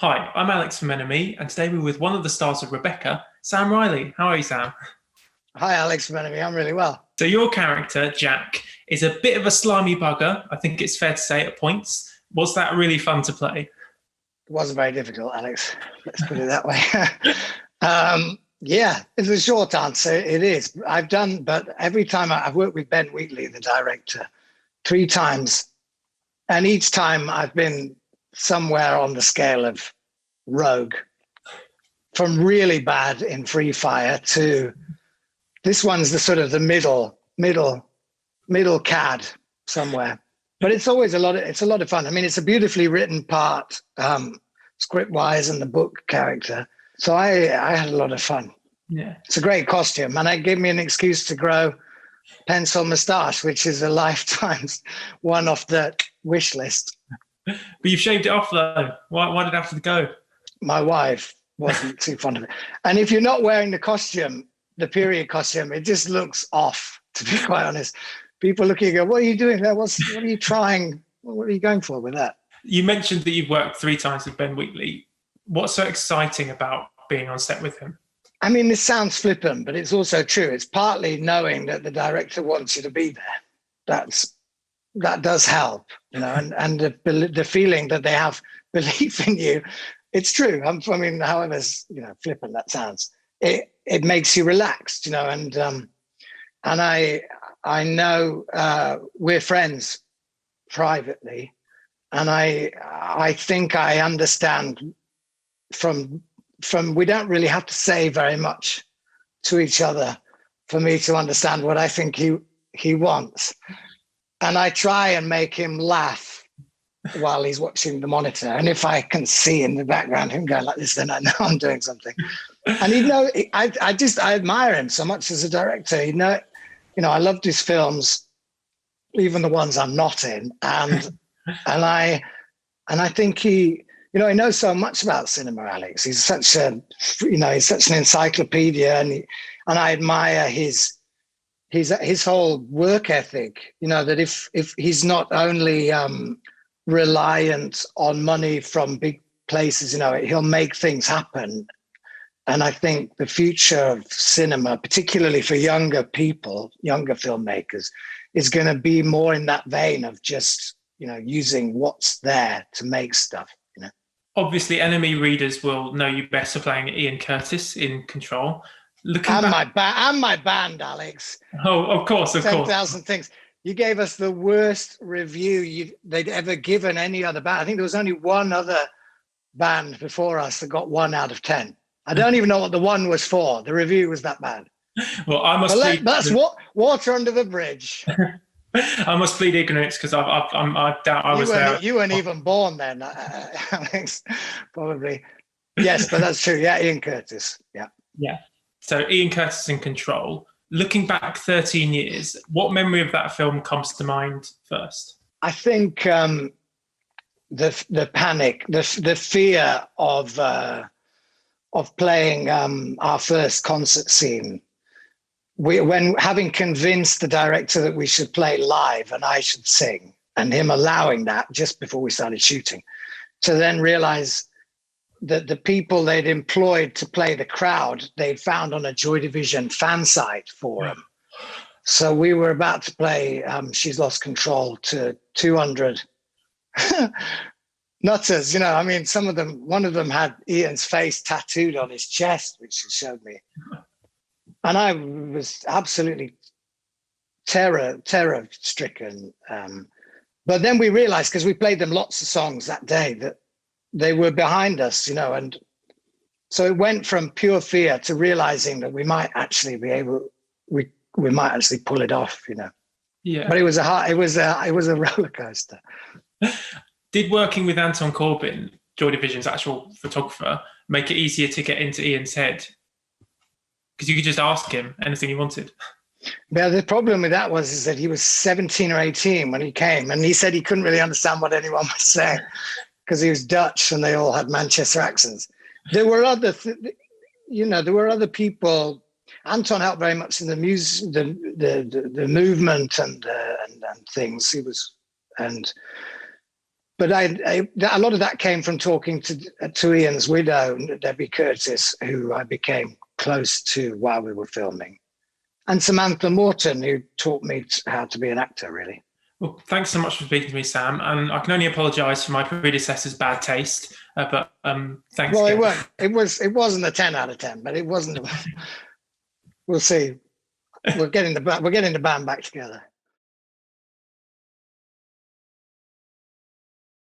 Hi, I'm Alex from Enemy, and today we're with one of the stars of Rebecca, Sam Riley. How are you, Sam? Hi, Alex from Enemy. I'm really well. So your character, Jack, is a bit of a slimy bugger. I think it's fair to say at points. Was that really fun to play? It wasn't very difficult, Alex. Let's put it that way. Yeah, it's a short answer. It is. But every time I've worked with Ben Wheatley, the director, three times, and each time I've been somewhere on the scale of rogue, from really bad in Free Fire to this one's the sort of the middle cad somewhere. But it's always it's a lot of fun. I mean, it's a beautifully written part, script wise, and the book character. So I had a lot of fun. Yeah. It's a great costume, and it gave me an excuse to grow pencil moustache, which is a lifetime's one off the wish list. But you've shaved it off though. Why did it have to go? My wife wasn't too fond of it. And if you're not wearing the costume, the period costume, it just looks off, to be quite honest. People looking and go, what are you doing there? What are you trying? What are you going for with that? You mentioned that you've worked three times with Ben Wheatley. What's so exciting about being on set with him? I mean, this sounds flippant, but it's also true. It's partly knowing that the director wants you to be there. That does help, and the feeling that they have belief in you. It's true. I mean, however, flippant that sounds, it makes you relaxed, and I know we're friends privately, and I think I understand from we don't really have to say very much to each other for me to understand what I think he wants. And I try and make him laugh while he's watching the monitor. And if I can see in the background him going like this, then I know I'm doing something. And I admire him so much as a director. I loved his films, even the ones I'm not in. And I think he knows so much about cinema, Alex. He's such an encyclopedia, and I admire his whole work ethic. That if he's not only reliant on money from big places, he'll make things happen. And I think the future of cinema, particularly for younger people, younger filmmakers, is going to be more in that vein of just using what's there to make stuff. Obviously, Enemy readers will know you best for playing Ian Curtis in Control. My band, Alex. Oh, of course. 10,000 things. You gave us the worst review they'd ever given any other band. I think there was only one other band before us that got 1 out of 10. I don't even know what the one was for. The review was that bad. Well, that's what water under the bridge. I must plead ignorance because I doubt I was there. You weren't even born then, Alex. Probably. Yes, but that's true. Yeah, Ian Curtis. Yeah. Yeah. So Ian Curtis in Control. Looking back 13 years, what memory of that film comes to mind first? I think the panic, the fear of playing our first concert scene. When having convinced the director that we should play live and I should sing, and him allowing that just before we started shooting, to then realize that the people they'd employed to play the crowd, they'd found on a Joy Division fan site forum. So we were about to play She's Lost Control to 200 nutters, I mean, one of them had Ian's face tattooed on his chest, which he showed me. And I was absolutely terror-stricken. But then we realized, because we played them lots of songs that day, that they were behind us, and so it went from pure fear to realizing that we might actually be able, we might actually pull it off, Yeah. But it was a roller coaster. Did working with Anton Corbin, Joy Division's actual photographer, make it easier to get into Ian's head? Because you could just ask him anything you wanted. Yeah, the problem with that is that he was 17 or 18 when he came, and he said he couldn't really understand what anyone was saying because he was Dutch and they all had Manchester accents. There were other people. Anton helped very much in the music, the movement and things. but a lot of that came from talking to Ian's widow, Debbie Curtis, who I became close to while we were filming, and Samantha Morton, who taught me how to be an actor, really. Well, thanks so much for speaking to me, Sam. And I can only apologise for my predecessor's bad taste, but thanks. Well, again. it wasn't a 10 out of 10, but it wasn't. We'll see. We're getting the band back together.